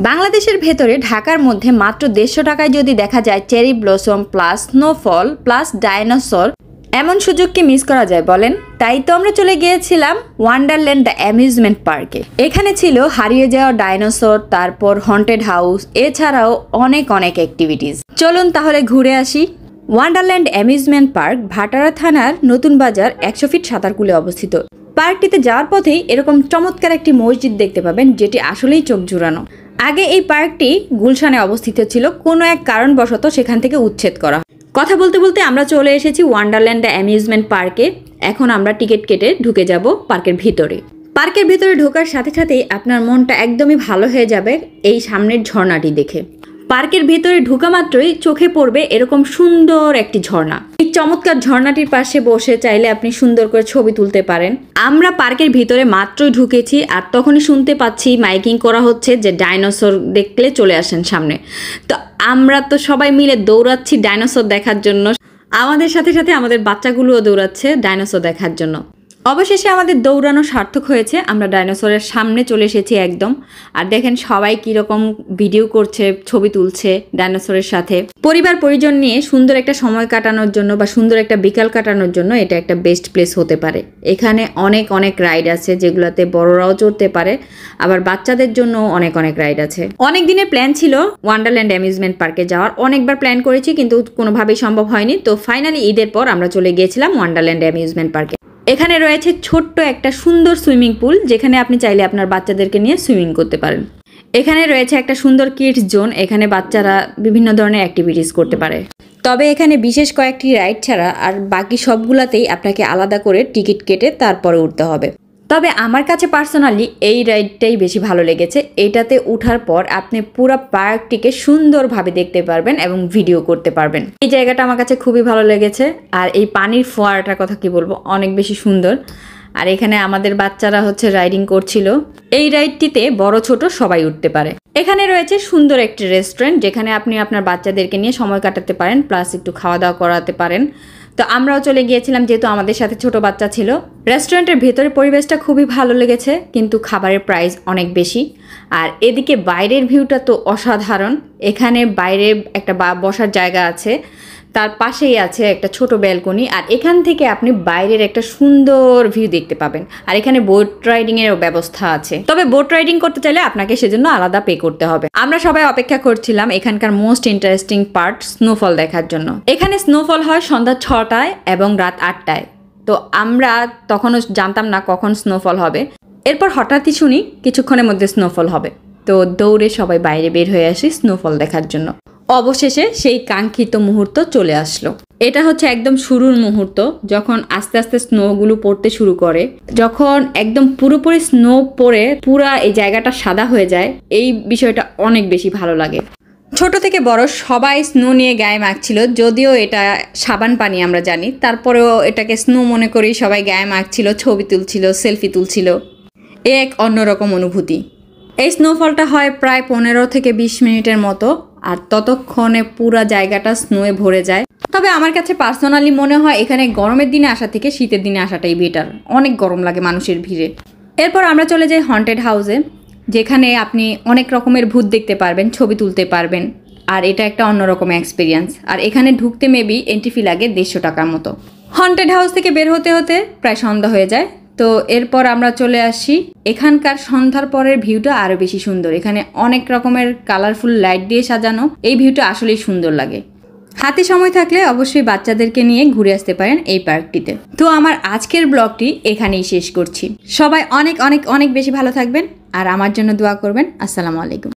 বাংলাদেশের ভেতরে ঢাকার মধ্যে মাত্র 150 টাকায় যদি দেখা যায় cherry blossom plus snowfall plus dinosaur, এমন সুযোগ কি মিস করা যায় বলেন? তাই তো আমরা চলে গিয়েছিলাম ওয়ান্ডারল্যান্ড দ্য অ্যামিউজমেন্ট পার্কে। এখানে ছিল হারিয়ে যাওয়া ডাইনোসর, তারপর হন্টেড হাউস, এছাড়াও অনেক অনেক অ্যাক্টিভিটিস। চলুন তাহলে ঘুরে আসি। ওয়ান্ডারল্যান্ড অ্যামিউজমেন্ট পার্ক ভাটারা থানার নতুন বাজার 100 ফিট সাঁতারকুলে অবস্থিত। পার্কটিতে যাওয়ার পথেই এরকম চমৎকার একটি মসজিদ দেখতে পাবেন, যেটি আসলেই চোখ জুড়ানো। আগে এই পার্কটি গুলশানে অবস্থিত ছিল, কোনো এক কারণবশত সেখান থেকে উচ্ছেদ করা। কথা বলতে বলতে আমরা চলে এসেছি ওয়ান্ডারল্যান্ড অ্যামিউজমেন্ট পার্কে। এখন আমরা টিকিট কেটে ঢুকে যাব পার্কের ভিতরে। পার্কের ভিতরে ঢোকার সাথে সাথেই আপনার মনটা একদমই ভালো হয়ে যাবে এই সামনের ঝর্ণাটি দেখে। পার্কের ভিতরে ঢোকা মাত্রই চোখে পড়বে এরকম সুন্দর একটি ঝর্ণা। এই চমৎকার ঝর্ণাটির পাশে বসে চাইলে আপনি সুন্দর করে ছবি তুলতে পারেন। আমরা পার্কের ভিতরে মাত্রই ঢুকেছি আর তখনই শুনতে পাচ্ছি মাইকিং করা হচ্ছে যে ডাইনোসর দেখলে চলে আসেন সামনে। তো আমরা তো সবাই মিলে দৌড়াচ্ছি ডাইনোসর দেখার জন্য। আমাদের সাথে সাথে আমাদের বাচ্চাগুলোও দৌড়াচ্ছে ডাইনোসর দেখার জন্য। অবশেষে আমাদের দৌড়ানো সার্থক হয়েছে, আমরা ডাইনোসরের সামনে চলে এসেছি একদম। আর দেখেন সবাই কীরকম ভিডিও করছে, ছবি তুলছে ডাইনোসরের সাথে। পরিবার পরিজন নিয়ে সুন্দর একটা সময় কাটানোর জন্য বা সুন্দর একটা বিকাল কাটানোর জন্য এটা একটা বেস্ট প্লেস হতে পারে। এখানে অনেক অনেক রাইড আছে যেগুলোতে বড়রাও চড়তে পারে, আবার বাচ্চাদের জন্য অনেক অনেক রাইড আছে। অনেক দিনের প্ল্যান ছিল ওয়ান্ডারল্যান্ড অ্যামিউজমেন্ট পার্কে যাওয়ার, অনেকবার প্ল্যান করেছি কিন্তু কোনোভাবেই সম্ভব হয়নি। তো ফাইনালি ঈদের পর আমরা চলে গিয়েছিলাম ওয়ান্ডারল্যান্ড অ্যামিউজমেন্ট পার্কে। এখানে রয়েছে ছোট্ট একটা সুন্দর সুইমিং পুল, যেখানে আপনি চাইলে আপনার বাচ্চাদেরকে নিয়ে সুইমিং করতে পারেন। এখানে রয়েছে একটা সুন্দর কিডস জোন, এখানে বাচ্চারা বিভিন্ন ধরনের অ্যাক্টিভিটিস করতে পারে। তবে এখানে বিশেষ কয়েকটি রাইড ছাড়া আর বাকি সবগুলাতেই আপনাকে আলাদা করে টিকিট কেটে তারপরে উঠতে হবে। তবে আমার কাছে পার্সোনালি এই রাইডটাই বেশি ভালো লেগেছে। এটাতে উঠার পর আপনি পুরো পার্কটিকে সুন্দরভাবে দেখতে পারবেন এবং ভিডিও করতে পারবেন। এই জায়গাটা আমার কাছে খুবই ভালো লেগেছে। আর এই পানির ফোয়ারাটার কথা কি বলবো, অনেক বেশি সুন্দর। আর এখানে আমাদের বাচ্চারা রাইডিং করছিল। এই রাইডটিতে বড় ছোট সবাই উঠতে পারে। এখানে রয়েছে সুন্দর একটি রেস্টুরেন্ট, যেখানে আপনি আপনার বাচ্চাদেরকে নিয়ে সময় কাটাতে পারেন, প্লাস একটু খাওয়া দাওয়া করাতে পারেন। তো আমরাও চলে গিয়েছিলাম যেহেতু আমাদের সাথে ছোট বাচ্চা ছিল। রেস্টুরেন্টের ভেতরে পরিবেশটা খুবই ভালো লেগেছে, কিন্তু খাবারের প্রাইস অনেক বেশি। আর এদিকে বাইরের ভিউটা তো অসাধারণ। এখানে বাইরে একটা বসার জায়গা আছে, তার পাশেই আছে একটা ছোট ব্যালকনি। আর এখান থেকে আপনি বাইরের একটা সুন্দর ভিউ দেখতে পাবেন। আর এখানে বোট রাইডিংয়েরও ব্যবস্থা আছে, তবে বোট রাইডিং করতে চাইলে আপনাকে সেজন্য আলাদা পে করতে হবে। আমরা সবাই অপেক্ষা করছিলাম এখানকার মোস্ট ইন্টারেস্টিং পার্ট স্নোফল দেখার জন্য। এখানে স্নোফল হয় সন্ধ্যা 6টায় এবং রাত 8টায়। তো আমরা তখনও জানতাম না কখন স্নোফল হবে। এরপর হঠাৎই শুনি কিছুক্ষণের মধ্যে স্নোফল হবে। তো দৌড়ে সবাই বাইরে বের হয়ে আসি স্নোফল দেখার জন্য। অবশেষে সেই কাঙ্ক্ষিত মুহূর্ত চলে আসলো। এটা হচ্ছে একদম শুরুর মুহূর্ত, যখন আস্তে আস্তে স্নোগুলো পড়তে শুরু করে। যখন একদম পুরোপুরি স্নো পড়ে পুরা এই জায়গাটা সাদা হয়ে যায়, এই বিষয়টা অনেক বেশি ভালো লাগে। ছোট থেকে বড় সবাই স্নো নিয়ে গায়ে মাখছিল, যদিও এটা সাবান পানি আমরা জানি, তারপরেও এটাকে স্নো মনে করেই সবাই গায়ে মাখছিল, ছবি তুলছিল, সেলফি তুলছিল। এক অন্যরকম অনুভূতি। এই স্নোফলটা হয় প্রায় 15 থেকে 20 মিনিটের মতো, আর ততক্ষণে পুরা জায়গাটা স্নোয়ে ভরে যায়। তবে আমার কাছে পার্সোনালি মনে হয় এখানে গরমের দিনে আসা থেকে শীতের দিনে আসাটাই বেটার, অনেক গরম লাগে মানুষের ভিড়ে। এরপর আমরা চলে যাই হন্টেড হাউসে, যেখানে আপনি অনেক রকমের ভূত দেখতে পারবেন, ছবি তুলতে পারবেন। আর এটা একটা অন্যরকম এক্সপিরিয়েন্স। আর এখানে ঢুকতে মেবি এন্ট্রি ফি লাগে 150 টাকার মতো। হন্টেড হাউস থেকে বের হতে হতে প্রায় সন্ধ্যা হয়ে যায়। তো এরপর আমরা চলে আসি, এখানকার সন্ধ্যার পরের ভিউটা আরো বেশি সুন্দর। এখানে অনেক রকমের কালারফুল লাইট দিয়ে সাজানো, এই ভিউটা আসলেই সুন্দর লাগে। হাতে সময় থাকলে অবশ্যই বাচ্চাদেরকে নিয়ে ঘুরে আসতে পারেন এই পার্কটিতে। তো আমার আজকের ব্লগটি এখানেই শেষ করছি। সবাই অনেক অনেক অনেক বেশি ভালো থাকবেন আর আমার জন্য দোয়া করবেন। আসসালামু আলাইকুম।